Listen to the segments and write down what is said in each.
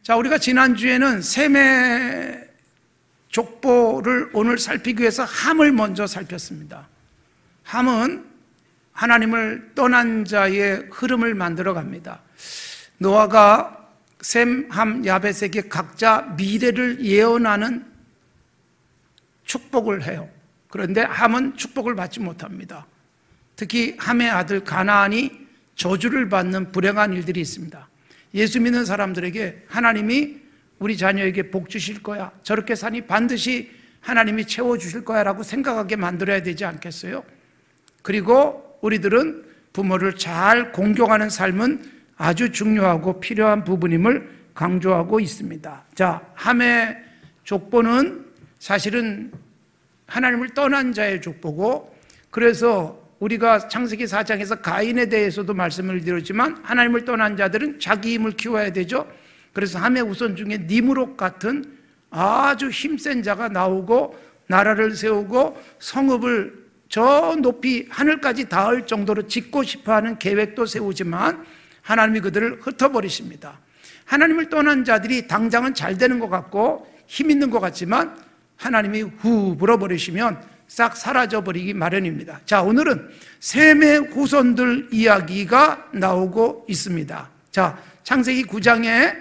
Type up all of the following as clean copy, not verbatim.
자, 우리가 지난주에는 셈의 족보를 오늘 살피기 위해서 함을 먼저 살폈습니다. 함은 하나님을 떠난 자의 흐름을 만들어 갑니다. 노아가 셈, 함, 야벳에게 각자 미래를 예언하는 축복을 해요. 그런데 함은 축복을 받지 못합니다. 특히 함의 아들 가나안이 저주를 받는 불행한 일들이 있습니다. 예수 믿는 사람들에게 하나님이 우리 자녀에게 복 주실 거야, 저렇게 사니 반드시 하나님이 채워주실 거야 라고 생각하게 만들어야 되지 않겠어요? 그리고 우리들은 부모를 잘 공경하는 삶은 아주 중요하고 필요한 부분임을 강조하고 있습니다. 자, 함의 족보는 사실은 하나님을 떠난 자의 족보고, 그래서 우리가 창세기 4장에서 가인에 대해서도 말씀을 드렸지만 하나님을 떠난 자들은 자기 힘을 키워야 되죠. 그래서 함의 후손 중에 니므롯 같은 아주 힘센 자가 나오고 나라를 세우고 성읍을 저 높이 하늘까지 닿을 정도로 짓고 싶어하는 계획도 세우지만 하나님이 그들을 흩어버리십니다. 하나님을 떠난 자들이 당장은 잘 되는 것 같고 힘 있는 것 같지만 하나님이 후 불어버리시면 싹 사라져버리기 마련입니다. 자, 오늘은 셈의 후손들 이야기가 나오고 있습니다. 자, 창세기 9장에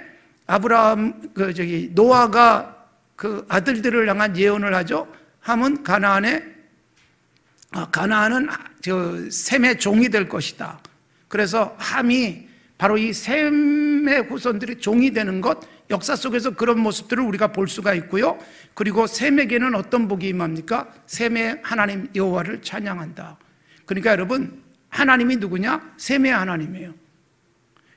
노아가 그 아들들을 향한 예언을 하죠. 함은 가나안은 셈의 종이 될 것이다. 그래서 함이 바로 이 셈의 후손들의 종이 되는 것, 역사 속에서 그런 모습들을 우리가 볼 수가 있고요. 그리고 셈에게는 어떤 복이 임합니까? 셈의 하나님 여호와를 찬양한다. 그러니까 여러분, 하나님이 누구냐? 셈의 하나님이에요.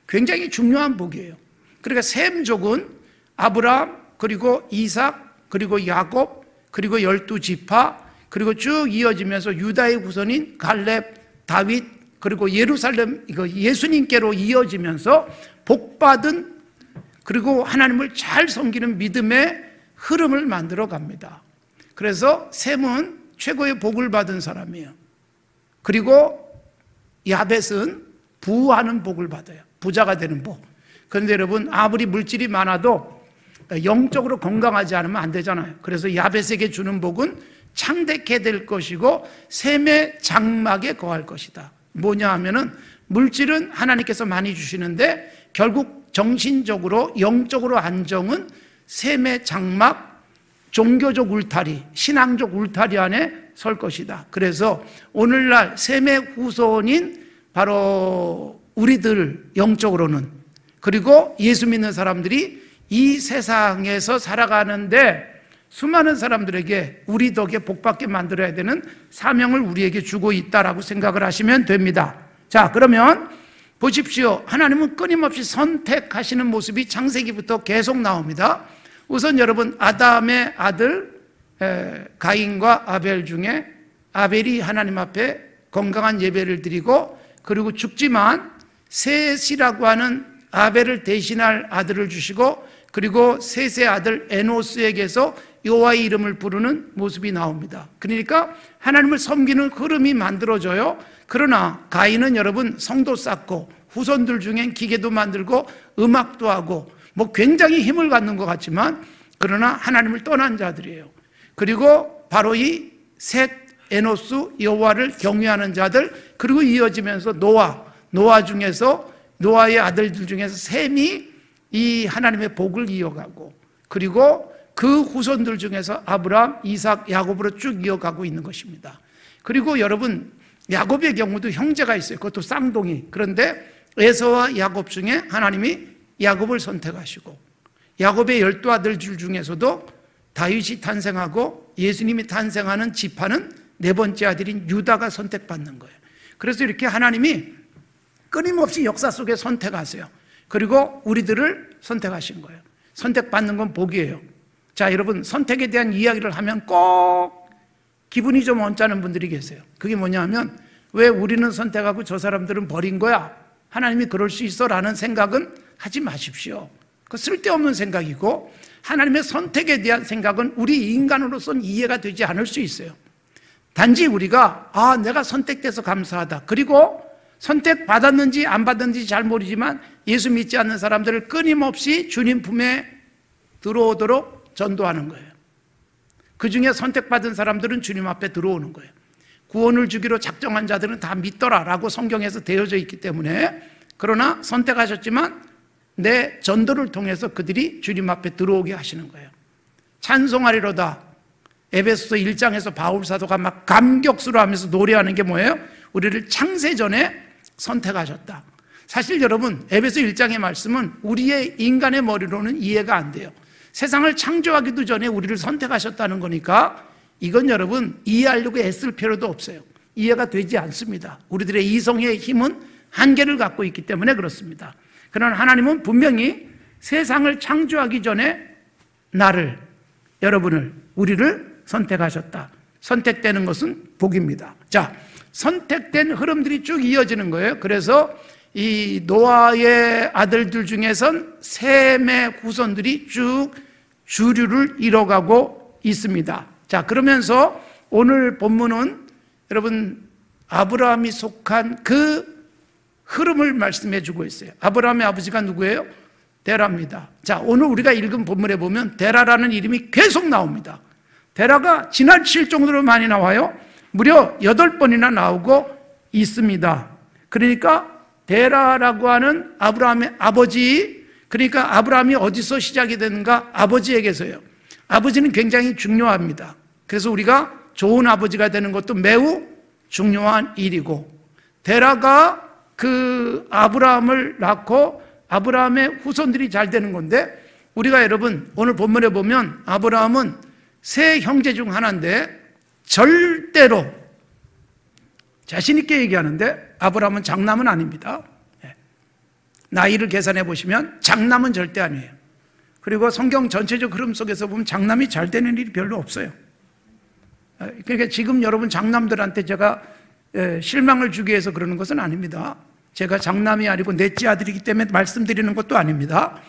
굉장히 중요한 복이에요. 그러니까 셈족은 아브라함, 그리고 이삭, 그리고 야곱, 그리고 12지파, 그리고 쭉 이어지면서 유다의 후손인 갈렙, 다윗, 그리고 예루살렘, 예수님께로 이어지면서 복받은, 그리고 하나님을 잘 섬기는 믿음의 흐름을 만들어 갑니다. 그래서 셈은 최고의 복을 받은 사람이에요. 그리고 야벳은 부하는 복을 받아요. 부자가 되는 복. 그런데 여러분, 아무리 물질이 많아도 영적으로 건강하지 않으면 안 되잖아요. 그래서 야벳에게 주는 복은 창대케 될 것이고 셈의 장막에 거할 것이다. 뭐냐 하면은 물질은 하나님께서 많이 주시는데 결국 정신적으로 영적으로 안정은 셈의 장막, 종교적 울타리, 신앙적 울타리 안에 설 것이다. 그래서 오늘날 셈의 후손인 바로 우리들 영적으로는, 그리고 예수 믿는 사람들이 이 세상에서 살아가는데 수많은 사람들에게 우리 덕에 복받게 만들어야 되는 사명을 우리에게 주고 있다라고 생각을 하시면 됩니다. 자, 그러면 보십시오. 하나님은 끊임없이 선택하시는 모습이 창세기부터 계속 나옵니다. 우선 여러분, 아담의 아들 가인과 아벨 중에 아벨이 하나님 앞에 건강한 예배를 드리고, 그리고 죽지만 셋이라고 하는 아벨을 대신할 아들을 주시고, 그리고 셋의 아들 에노스에게서 여호와의 이름을 부르는 모습이 나옵니다. 그러니까 하나님을 섬기는 흐름이 만들어져요. 그러나 가인은 여러분 성도 쌓고 후손들 중엔 기계도 만들고 음악도 하고 뭐 굉장히 힘을 갖는 것 같지만 그러나 하나님을 떠난 자들이에요. 그리고 바로 이 셋, 에노스, 여호와를 경외하는 자들, 그리고 이어지면서 노아 중에서 노아의 아들들 중에서 셈이 이 하나님의 복을 이어가고, 그리고 그 후손들 중에서 아브라함, 이삭, 야곱으로 쭉 이어가고 있는 것입니다. 그리고 여러분, 야곱의 경우도 형제가 있어요. 그것도 쌍둥이. 그런데 에서와 야곱 중에 하나님이 야곱을 선택하시고, 야곱의 12아들들 중에서도 다윗이 탄생하고 예수님이 탄생하는 지파는 네 번째 아들인 유다가 선택받는 거예요. 그래서 이렇게 하나님이 끊임없이 역사 속에 선택하세요. 그리고 우리들을 선택하신 거예요. 선택받는 건 복이에요. 자, 여러분, 선택에 대한 이야기를 하면 꼭 기분이 좀 언짢은 분들이 계세요. 그게 뭐냐 하면, 왜 우리는 선택하고 저 사람들은 버린 거야? 하나님이 그럴 수 있어? 라는 생각은 하지 마십시오. 그 쓸데없는 생각이고, 하나님의 선택에 대한 생각은 우리 인간으로서는 이해가 되지 않을 수 있어요. 단지 우리가 내가 선택돼서 감사하다, 그리고 선택받았는지 안 받았는지 잘 모르지만 예수 믿지 않는 사람들을 끊임없이 주님 품에 들어오도록 전도하는 거예요. 그 중에 선택받은 사람들은 주님 앞에 들어오는 거예요. 구원을 주기로 작정한 자들은 다 믿더라라고 성경에서 되어져 있기 때문에, 그러나 선택하셨지만 내 전도를 통해서 그들이 주님 앞에 들어오게 하시는 거예요. 찬송하리로다. 에베소서 1장에서 바울 사도가 막 감격스러워 하면서 노래하는 게 뭐예요? 우리를 창세전에 선택하셨다. 사실 여러분, 에베소 1장의 말씀은 우리의 인간의 머리로는 이해가 안 돼요. 세상을 창조하기도 전에 우리를 선택하셨다는 거니까 이건 여러분 이해하려고 애쓸 필요도 없어요. 이해가 되지 않습니다. 우리들의 이성의 힘은 한계를 갖고 있기 때문에 그렇습니다. 그러나 하나님은 분명히 세상을 창조하기 전에 나를, 여러분을, 우리를 선택하셨다. 선택되는 것은 복입니다. 자, 선택된 흐름들이 쭉 이어지는 거예요. 그래서 이 노아의 아들들 중에선 셈의 후손들이 쭉 주류를 이뤄가고 있습니다. 자, 그러면서 오늘 본문은 여러분 아브라함이 속한 그 흐름을 말씀해 주고 있어요. 아브라함의 아버지가 누구예요? 데라입니다. 자, 오늘 우리가 읽은 본문에 보면 데라라는 이름이 계속 나옵니다. 데라가 지나칠 정도로 많이 나와요. 무려 8번이나 나오고 있습니다. 그러니까 데라라고 하는 아브라함의 아버지, 그러니까 아브라함이 어디서 시작이 되는가? 아버지에게서요. 아버지는 굉장히 중요합니다. 그래서 우리가 좋은 아버지가 되는 것도 매우 중요한 일이고, 데라가 그 아브라함을 낳고 아브라함의 후손들이 잘 되는 건데, 우리가 여러분 오늘 본문에 보면 아브라함은 세 형제 중 하나인데 절대로 자신 있게 얘기하는데 아브라함은 장남은 아닙니다. 나이를 계산해 보시면 장남은 절대 아니에요. 그리고 성경 전체적 흐름 속에서 보면 장남이 잘 되는 일이 별로 없어요. 그러니까 지금 여러분 장남들한테 제가 실망을 주기 위해서 그러는 것은 아닙니다. 제가 장남이 아니고 넷째 아들이기 때문에 말씀드리는 것도 아닙니다.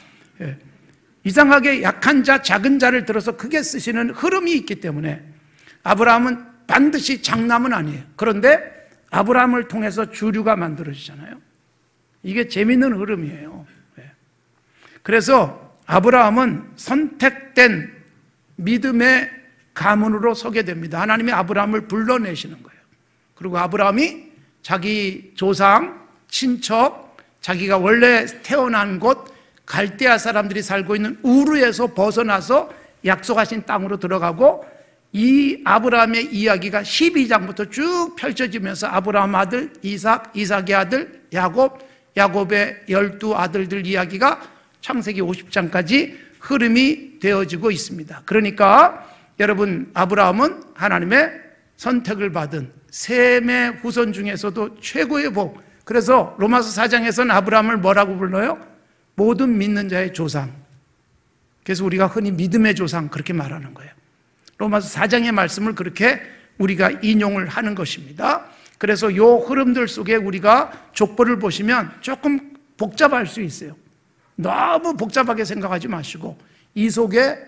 이상하게 약한 자, 작은 자를 들어서 크게 쓰시는 흐름이 있기 때문에 아브라함은 반드시 장남은 아니에요. 그런데 아브라함을 통해서 주류가 만들어지잖아요. 이게 재밌는 흐름이에요. 그래서 아브라함은 선택된 믿음의 가문으로 서게 됩니다. 하나님이 아브라함을 불러내시는 거예요. 그리고 아브라함이 자기 조상, 친척, 자기가 원래 태어난 곳 갈대아 사람들이 살고 있는 우르에서 벗어나서 약속하신 땅으로 들어가고, 이 아브라함의 이야기가 12장부터 쭉 펼쳐지면서 아브라함 아들 이삭, 이삭의 아들 야곱, 야곱의 12아들들 이야기가 창세기 50장까지 흐름이 되어지고 있습니다. 그러니까 여러분, 아브라함은 하나님의 선택을 받은 셈의 후손 중에서도 최고의 복. 그래서 로마서 4장에서는 아브라함을 뭐라고 불러요? 모든 믿는 자의 조상. 그래서 우리가 흔히 믿음의 조상 그렇게 말하는 거예요. 로마서 4장의 말씀을 그렇게 우리가 인용을 하는 것입니다. 그래서 이 흐름들 속에 우리가 족보를 보시면 조금 복잡할 수 있어요. 너무 복잡하게 생각하지 마시고, 이 속에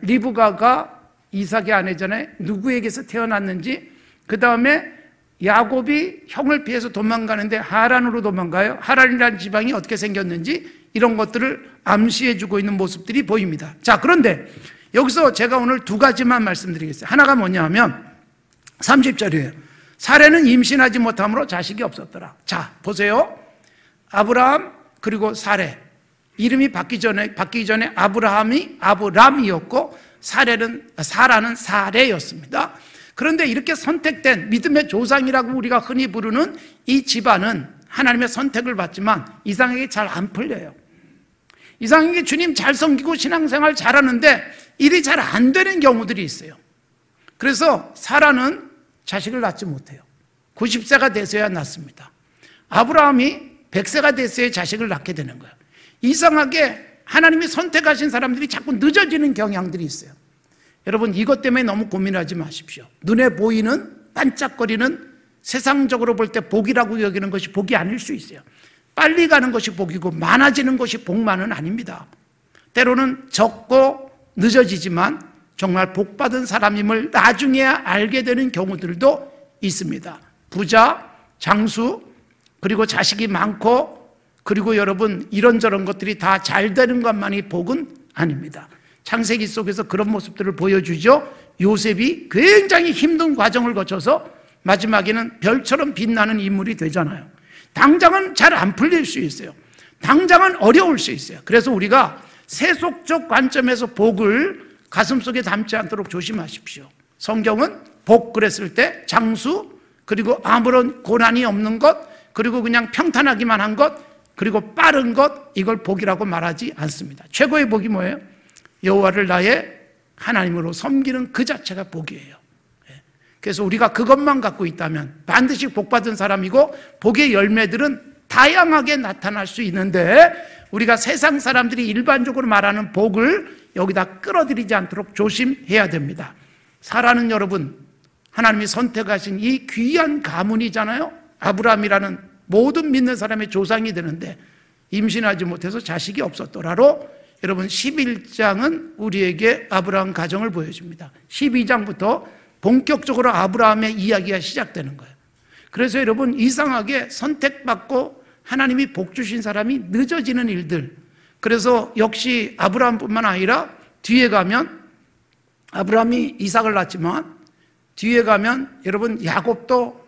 리브가가 이삭의 아내잖아요. 누구에게서 태어났는지, 그 다음에 야곱이 형을 피해서 도망가는데 하란으로 도망가요. 하란이라는 지방이 어떻게 생겼는지, 이런 것들을 암시해주고 있는 모습들이 보입니다. 자, 그런데 여기서 제가 오늘 두 가지만 말씀드리겠어요. 하나가 뭐냐 하면 30절이에요. 사레는 임신하지 못함으로 자식이 없었더라. 자, 보세요. 아브라함 그리고 사레, 이름이 바뀌기 전에 아브라함이 아브람이었고 사라는 사레였습니다. 그런데 이렇게 선택된 믿음의 조상이라고 우리가 흔히 부르는 이 집안은 하나님의 선택을 받지만 이상하게 잘 안 풀려요. 이상하게 주님 잘 섬기고 신앙생활 잘하는데 일이 잘 안 되는 경우들이 있어요. 그래서 사라는 자식을 낳지 못해요. 90세가 돼서야 낳습니다. 아브라함이 100세가 됐어야 자식을 낳게 되는 거예요. 이상하게 하나님이 선택하신 사람들이 자꾸 늦어지는 경향들이 있어요. 여러분, 이것 때문에 너무 고민하지 마십시오. 눈에 보이는 반짝거리는 세상적으로 볼 때 복이라고 여기는 것이 복이 아닐 수 있어요. 빨리 가는 것이 복이고 많아지는 것이 복만은 아닙니다. 때로는 적고 늦어지지만 정말 복받은 사람임을 나중에 알게 되는 경우들도 있습니다. 부자, 장수, 그리고 자식이 많고, 그리고 여러분 이런저런 것들이 다 잘 되는 것만이 복은 아닙니다. 창세기 속에서 그런 모습들을 보여주죠. 요셉이 굉장히 힘든 과정을 거쳐서 마지막에는 별처럼 빛나는 인물이 되잖아요. 당장은 잘 안 풀릴 수 있어요. 당장은 어려울 수 있어요. 그래서 우리가 세속적 관점에서 복을 가슴속에 담지 않도록 조심하십시오. 성경은 복 그랬을 때 장수, 그리고 아무런 고난이 없는 것, 그리고 그냥 평탄하기만 한 것, 그리고 빠른 것, 이걸 복이라고 말하지 않습니다. 최고의 복이 뭐예요? 여호와를 나의 하나님으로 섬기는 그 자체가 복이에요. 그래서 우리가 그것만 갖고 있다면 반드시 복받은 사람이고, 복의 열매들은 다양하게 나타날 수 있는데, 우리가 세상 사람들이 일반적으로 말하는 복을 여기다 끌어들이지 않도록 조심해야 됩니다. 사라는 여러분, 하나님이 선택하신 이 귀한 가문이잖아요. 아브라함이라는 모든 믿는 사람의 조상이 되는데 임신하지 못해서 자식이 없었더라로, 여러분 11장은 우리에게 아브라함 가정을 보여줍니다. 12장부터 본격적으로 아브라함의 이야기가 시작되는 거예요. 그래서 여러분 이상하게 선택받고 하나님이 복 주신 사람이 늦어지는 일들, 그래서 역시 아브라함뿐만 아니라 뒤에 가면 아브라함이 이삭을 낳았지만 뒤에 가면 여러분 야곱도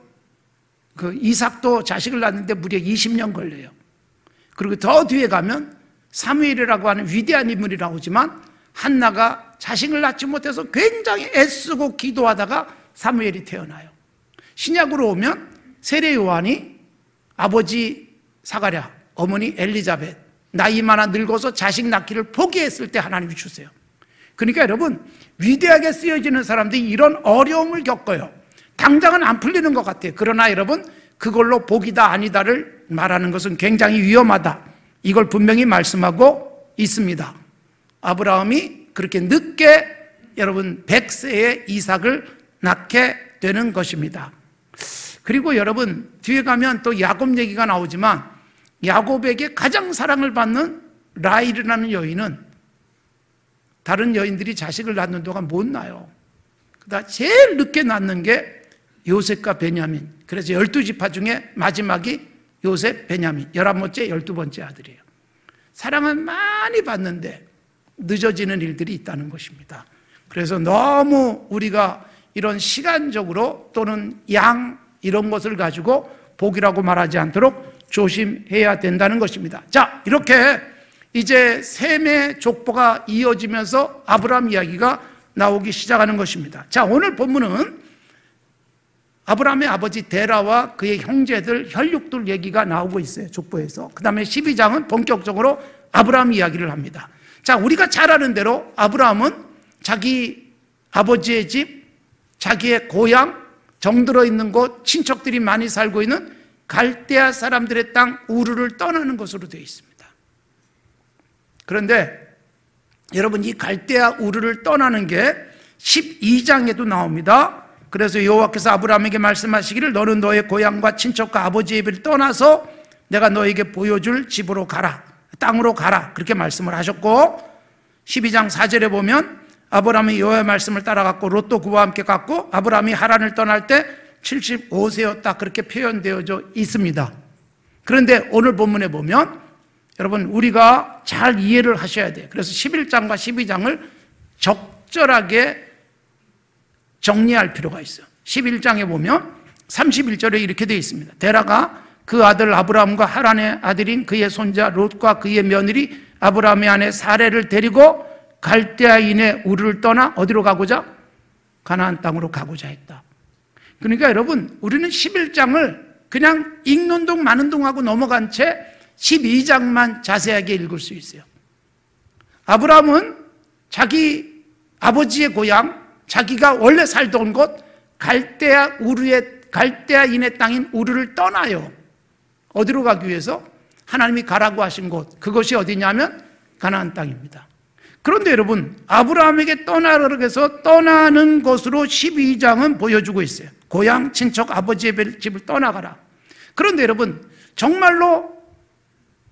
이삭도 자식을 낳는데 무려 20년 걸려요. 그리고 더 뒤에 가면 사무엘이라고 하는 위대한 인물이 나오지만 한나가 자식을 낳지 못해서 굉장히 애쓰고 기도하다가 사무엘이 태어나요. 신약으로 오면 세례 요한이 아버지 사가랴, 어머니 엘리자벳, 나이 많아 늙어서 자식 낳기를 포기했을 때 하나님이 주세요. 그러니까 여러분 위대하게 쓰여지는 사람들이 이런 어려움을 겪어요. 당장은 안 풀리는 것 같아요. 그러나 여러분 그걸로 복이다 아니다를 말하는 것은 굉장히 위험하다, 이걸 분명히 말씀하고 있습니다. 아브라함이 그렇게 늦게 여러분 100세에 이삭을 낳게 되는 것입니다. 그리고 여러분 뒤에 가면 또 야곱 얘기가 나오지만 야곱에게 가장 사랑을 받는 라헬이라는 여인은 다른 여인들이 자식을 낳는 동안 못 낳아요. 그러다 제일 늦게 낳는 게 요셉과 베냐민. 그래서 12지파 중에 마지막이 요셉, 베냐민, 11번째, 12번째 아들이에요. 사랑은 많이 받는데 늦어지는 일들이 있다는 것입니다. 그래서 너무 우리가 이런 시간적으로 또는 양 이런 것을 가지고 복이라고 말하지 않도록 조심해야 된다는 것입니다. 자, 이렇게 이제 셈의 족보가 이어지면서 아브라함 이야기가 나오기 시작하는 것입니다. 자, 오늘 본문은 아브라함의 아버지 데라와 그의 형제들, 혈육들 얘기가 나오고 있어요, 족보에서. 그 다음에 12장은 본격적으로 아브라함 이야기를 합니다. 자, 우리가 잘 아는 대로 아브라함은 자기 아버지의 집, 자기의 고향, 정들어 있는 곳, 친척들이 많이 살고 있는 갈대아 사람들의 땅 우르를 떠나는 것으로 되어 있습니다. 그런데 여러분 이 갈대아 우르를 떠나는 게 12장에도 나옵니다. 그래서 여호와께서 아브라함에게 말씀하시기를 너는 너의 고향과 친척과 아버지의 집을 떠나서 내가 너에게 보여줄 집으로 가라, 땅으로 가라, 그렇게 말씀을 하셨고, 12장 4절에 보면 아브라함이 여호와의 말씀을 따라갔고 롯도 그와 함께 갔고 아브라함이 하란을 떠날 때 75세였다, 그렇게 표현되어져 있습니다. 그런데 오늘 본문에 보면 여러분 우리가 잘 이해를 하셔야 돼요. 그래서 11장과 12장을 적절하게 정리할 필요가 있어요. 11장에 보면 31절에 이렇게 되어 있습니다. 데라가 그 아들 아브라함과 하란의 아들인 그의 손자 롯과 그의 며느리 아브라함의 아내 사레를 데리고 갈대아인의 우르를 떠나 어디로 가고자? 가나안 땅으로 가고자 했다. 그러니까 여러분 우리는 11장을 그냥 읽는 동 마는 동하고 넘어간 채 12장만 자세하게 읽을 수 있어요. 아브라함은 자기 아버지의 고향, 자기가 원래 살던 곳 갈대아인의 땅인 우르를 떠나요. 어디로 가기 위해서? 하나님이 가라고 하신 곳, 그것이 어디냐면 가나안 땅입니다. 그런데 여러분 아브라함에게 떠나라고 해서 떠나는 것으로 12장은 보여주고 있어요. 고향, 친척, 아버지의 집을 떠나가라. 그런데 여러분 정말로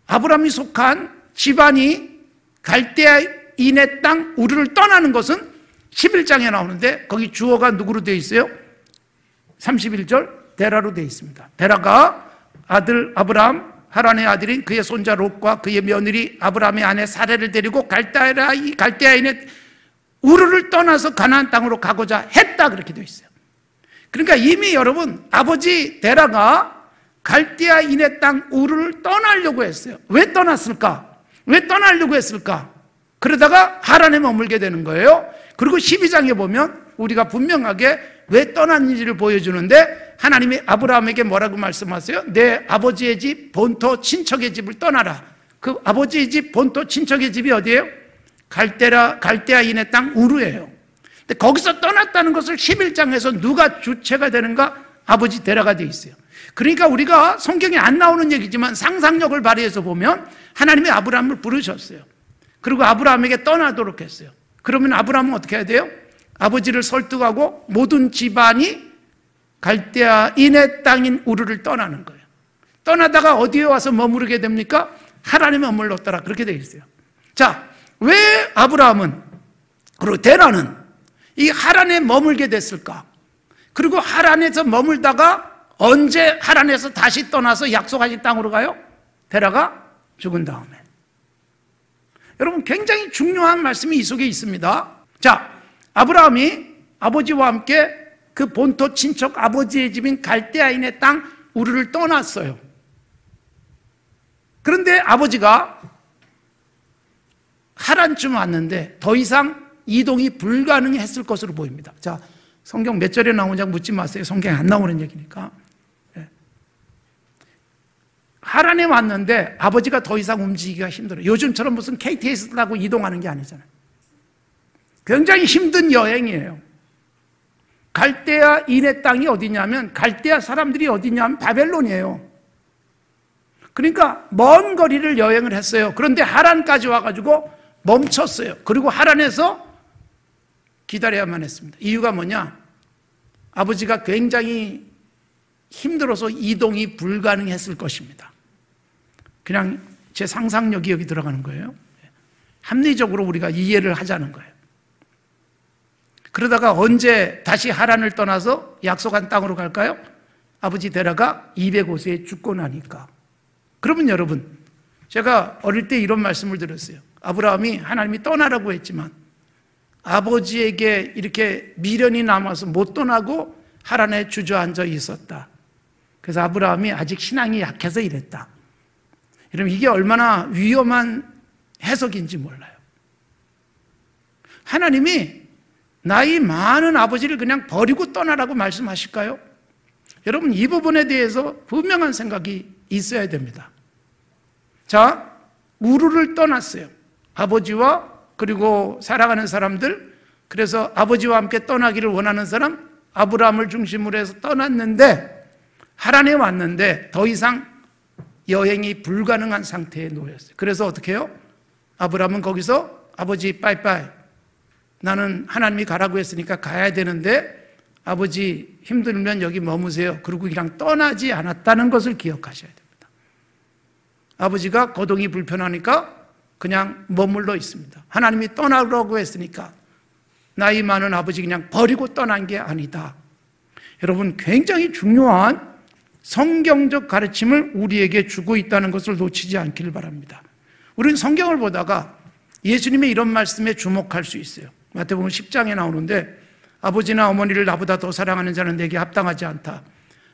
아브라함이 속한 집안이 갈대아인의 땅 우르를 떠나는 것은 11장에 나오는데 거기 주어가 누구로 되어 있어요? 31절 데라로 되어 있습니다. 데라가 아들 아브라함, 하란의 아들인 그의 손자 롯과 그의 며느리 아브라함의 아내 사레를 데리고 갈대아인의 우르를 떠나서 가나안 땅으로 가고자 했다, 그렇게 되어 있어요. 그러니까 이미 여러분, 아버지 데라가 갈대아인의 땅 우르를 떠나려고 했어요. 왜 떠났을까? 왜 떠나려고 했을까? 그러다가 하란에 머물게 되는 거예요. 그리고 12장에 보면 우리가 분명하게 왜 떠났는지를 보여주는데, 하나님이 아브라함에게 뭐라고 말씀하세요? 내 아버지의 집, 본토 친척의 집을 떠나라. 그 아버지의 집, 본토 친척의 집이 어디예요? 갈대아인의 땅 우르예요. 근데 거기서 떠났다는 것을 11장에서 누가 주체가 되는가? 아버지 데라가 되어 있어요. 그러니까 우리가 성경에 안 나오는 얘기지만 상상력을 발휘해서 보면 하나님이 아브라함을 부르셨어요. 그리고 아브라함에게 떠나도록 했어요. 그러면 아브라함은 어떻게 해야 돼요? 아버지를 설득하고 모든 집안이 갈대아인의 땅인 우르를 떠나는 거예요. 떠나다가 어디에 와서 머무르게 됩니까? 하란에 머물렀더라, 그렇게 되어 있어요. 자, 왜 아브라함은, 그리고 데라는 이 하란에 머물게 됐을까? 그리고 하란에서 머물다가 언제 하란에서 다시 떠나서 약속하신 땅으로 가요? 데라가 죽은 다음에. 여러분, 굉장히 중요한 말씀이 이 속에 있습니다. 자, 아브라함이 아버지와 함께 그 본토 친척 아버지의 집인 갈대아인의 땅 우르를 떠났어요. 그런데 아버지가 하란쯤 왔는데 더 이상 이동이 불가능했을 것으로 보입니다. 자, 성경 몇 절에 나오는지 묻지 마세요. 성경에 안 나오는 얘기니까. 하란에 왔는데 아버지가 더 이상 움직이기가 힘들어요. 요즘처럼 무슨 KTX 타고 이동하는 게 아니잖아요. 굉장히 힘든 여행이에요. 갈대아인의 땅이 어디냐면, 갈대아 사람들이 어디냐면 바벨론이에요. 그러니까 먼 거리를 여행을 했어요. 그런데 하란까지 와가지고 멈췄어요. 그리고 하란에서 기다려야만 했습니다. 이유가 뭐냐? 아버지가 굉장히 힘들어서 이동이 불가능했을 것입니다. 그냥 제 상상력이 여기 들어가는 거예요. 합리적으로 우리가 이해를 하자는 거예요. 그러다가 언제 다시 하란을 떠나서 약속한 땅으로 갈까요? 아버지 데라가 205세에 죽고 나니까. 그러면 여러분, 제가 어릴 때 이런 말씀을 들었어요. 아브라함이 하나님이 떠나라고 했지만 아버지에게 이렇게 미련이 남아서 못 떠나고 하란에 주저앉아 있었다. 그래서 아브라함이 아직 신앙이 약해서 이랬다. 여러분, 이게 얼마나 위험한 해석인지 몰라요. 하나님이 나이 많은 아버지를 그냥 버리고 떠나라고 말씀하실까요? 여러분, 이 부분에 대해서 분명한 생각이 있어야 됩니다. 자, 우르를 떠났어요. 아버지와 그리고 사랑하는 사람들, 그래서 아버지와 함께 떠나기를 원하는 사람, 아브라함을 중심으로 해서 떠났는데 하란에 왔는데 더 이상 여행이 불가능한 상태에 놓였어요. 그래서 어떻게 해요? 아브라함은 거기서 아버지 빠이빠이, 나는 하나님이 가라고 했으니까 가야 되는데 아버지 힘들면 여기 머무세요. 그리고 그냥 떠나지 않았다는 것을 기억하셔야 됩니다. 아버지가 거동이 불편하니까 그냥 머물러 있습니다. 하나님이 떠나라고 했으니까 나이 많은 아버지 그냥 버리고 떠난 게 아니다. 여러분, 굉장히 중요한 성경적 가르침을 우리에게 주고 있다는 것을 놓치지 않기를 바랍니다. 우리는 성경을 보다가 예수님의 이런 말씀에 주목할 수 있어요. 마태복음 10장에 나오는데, 아버지나 어머니를 나보다 더 사랑하는 자는 내게 합당하지 않다.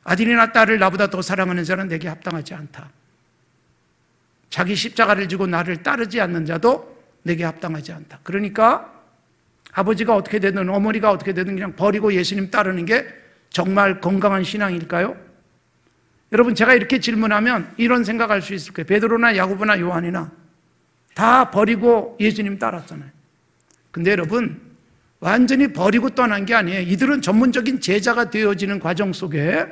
아들이나 딸을 나보다 더 사랑하는 자는 내게 합당하지 않다. 자기 십자가를 지고 나를 따르지 않는 자도 내게 합당하지 않다. 그러니까 아버지가 어떻게 되든 어머니가 어떻게 되든 그냥 버리고 예수님 따르는 게 정말 건강한 신앙일까요? 여러분, 제가 이렇게 질문하면 이런 생각할 수 있을 거예요. 베드로나 야고보나 요한이나 다 버리고 예수님 따랐잖아요. 근데 여러분, 완전히 버리고 떠난 게 아니에요. 이들은 전문적인 제자가 되어지는 과정 속에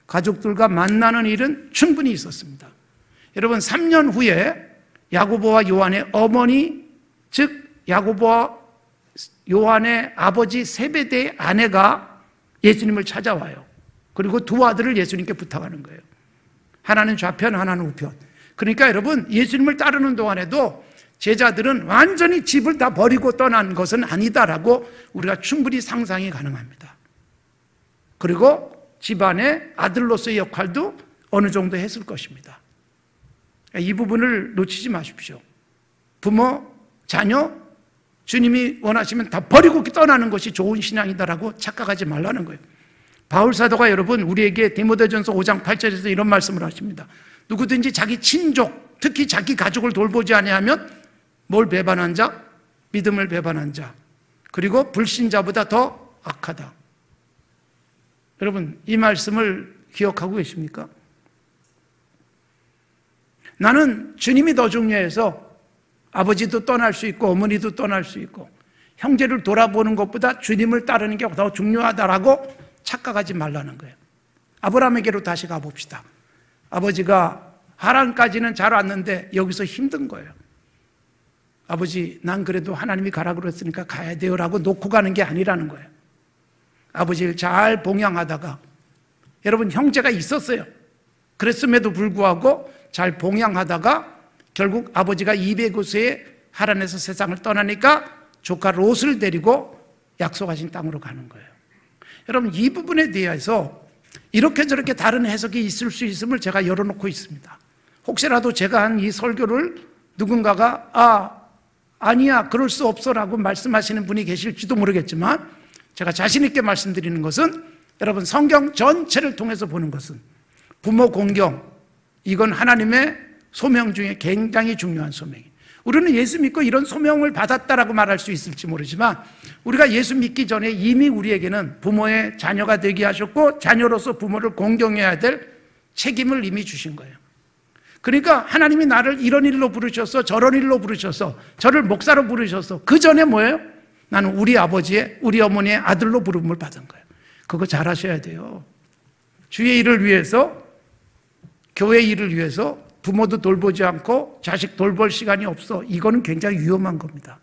가족들과 만나는 일은 충분히 있었습니다. 여러분, 3년 후에 야고보와 요한의 어머니, 즉 야고보와 요한의 아버지 세베대의 아내가 예수님을 찾아와요. 그리고 두 아들을 예수님께 부탁하는 거예요. 하나는 좌편, 하나는 우편. 그러니까 여러분, 예수님을 따르는 동안에도 제자들은 완전히 집을 다 버리고 떠난 것은 아니다라고 우리가 충분히 상상이 가능합니다. 그리고 집안의 아들로서의 역할도 어느 정도 했을 것입니다. 이 부분을 놓치지 마십시오. 부모, 자녀, 주님이 원하시면 다 버리고 떠나는 것이 좋은 신앙이다라고 착각하지 말라는 거예요. 바울 사도가 여러분 우리에게 디모데전서 5장 8절에서 이런 말씀을 하십니다. 누구든지 자기 친족, 특히 자기 가족을 돌보지 아니하면 뭘 배반한 자? 믿음을 배반한 자, 그리고 불신자보다 더 악하다. 여러분 이 말씀을 기억하고 계십니까? 나는 주님이 더 중요해서 아버지도 떠날 수 있고 어머니도 떠날 수 있고 형제를 돌아보는 것보다 주님을 따르는 게 더 중요하다라고 착각하지 말라는 거예요. 아브라함에게로 다시 가봅시다. 아버지가 하란까지는 잘 왔는데 여기서 힘든 거예요. 아버지, 난 그래도 하나님이 가라고 그랬으니까 가야 돼요 라고 놓고 가는 게 아니라는 거예요. 아버지를 잘 봉양하다가, 여러분 형제가 있었어요. 그랬음에도 불구하고 잘 봉양하다가 결국 아버지가 205세에 하란에서 세상을 떠나니까 조카 롯을 데리고 약속하신 땅으로 가는 거예요. 여러분 이 부분에 대해서 이렇게 저렇게 다른 해석이 있을 수 있음을 제가 열어놓고 있습니다. 혹시라도 제가 한 이 설교를 누군가가 아니야 그럴 수 없어 라고 말씀하시는 분이 계실지도 모르겠지만, 제가 자신 있게 말씀드리는 것은, 여러분 성경 전체를 통해서 보는 것은 부모 공경, 이건 하나님의 소명 중에 굉장히 중요한 소명이에요. 우리는 예수 믿고 이런 소명을 받았다라고 말할 수 있을지 모르지만, 우리가 예수 믿기 전에 이미 우리에게는 부모의 자녀가 되게 하셨고 자녀로서 부모를 공경해야 될 책임을 이미 주신 거예요. 그러니까 하나님이 나를 이런 일로 부르셔서 저런 일로 부르셔서 저를 목사로 부르셔서 그 전에 뭐예요? 나는 우리 아버지의, 우리 어머니의 아들로 부름을 받은 거예요. 그거 잘 하셔야 돼요. 주의 일을 위해서, 교회 일을 위해서 부모도 돌보지 않고 자식 돌볼 시간이 없어. 이거는 굉장히 위험한 겁니다.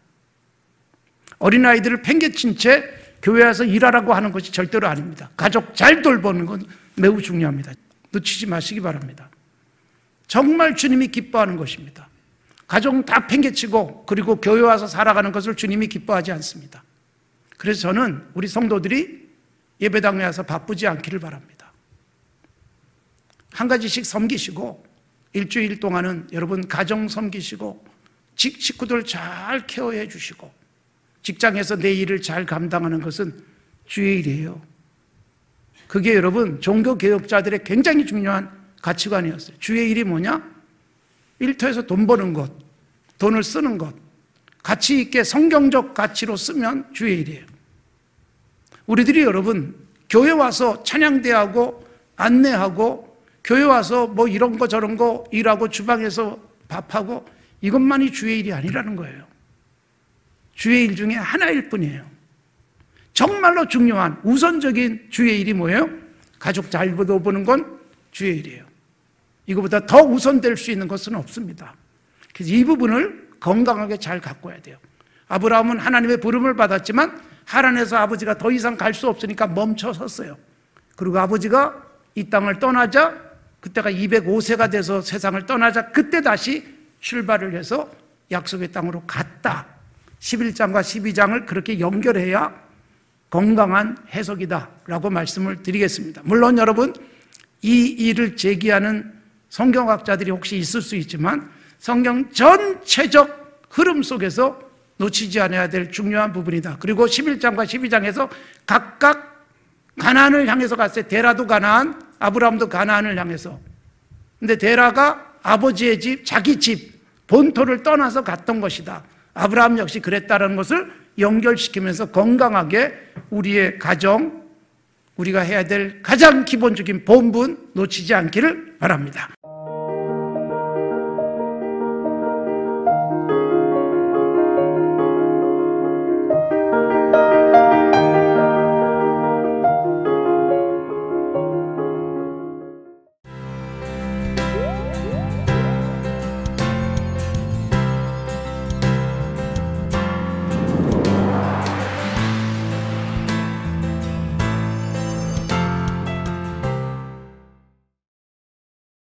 어린아이들을 팽개친 채 교회 와서 일하라고 하는 것이 절대로 아닙니다. 가족 잘 돌보는 건 매우 중요합니다. 놓치지 마시기 바랍니다. 정말 주님이 기뻐하는 것입니다. 가족 다 팽개치고 그리고 교회 와서 살아가는 것을 주님이 기뻐하지 않습니다. 그래서 저는 우리 성도들이 예배당에 와서 바쁘지 않기를 바랍니다. 한 가지씩 섬기시고, 일주일 동안은 여러분 가정 섬기시고 식구들 잘 케어해 주시고, 직장에서 내 일을 잘 감당하는 것은 주의 일이에요. 그게 여러분 종교개혁자들의 굉장히 중요한 가치관이었어요. 주의 일이 뭐냐? 일터에서 돈 버는 것, 돈을 쓰는 것, 가치 있게 성경적 가치로 쓰면 주의 일이에요. 우리들이 여러분 교회 와서 찬양대하고 안내하고 교회 와서 뭐 이런 거 저런 거 일하고 주방에서 밥하고 이것만이 주의 일이 아니라는 거예요. 주의 일 중에 하나일 뿐이에요. 정말로 중요한 우선적인 주의 일이 뭐예요? 가족 잘 돌보는 건 주의 일이에요. 이거보다 더 우선될 수 있는 것은 없습니다. 그래서 이 부분을 건강하게 잘 가꿔야 돼요. 아브라함은 하나님의 부름을 받았지만 하란에서 아버지가 더 이상 갈 수 없으니까 멈춰 섰어요. 그리고 아버지가 이 땅을 떠나자, 그때가 205세가 돼서 세상을 떠나자, 그때 다시 출발을 해서 약속의 땅으로 갔다. 11장과 12장을 그렇게 연결해야 건강한 해석이다 라고 말씀을 드리겠습니다. 물론 여러분 이 일을 제기하는 성경학자들이 혹시 있을 수 있지만 성경 전체적 흐름 속에서 놓치지 않아야 될 중요한 부분이다. 그리고 11장과 12장에서 각각 가나안을 향해서 갔어요. 데라도 가나안, 아브라함도 가나안을 향해서. 근데 데라가 아버지의 집, 자기 집, 본토를 떠나서 갔던 것이다. 아브라함 역시 그랬다는 것을 연결시키면서 건강하게 우리의 가정, 우리가 해야 될 가장 기본적인 본분 놓치지 않기를 바랍니다.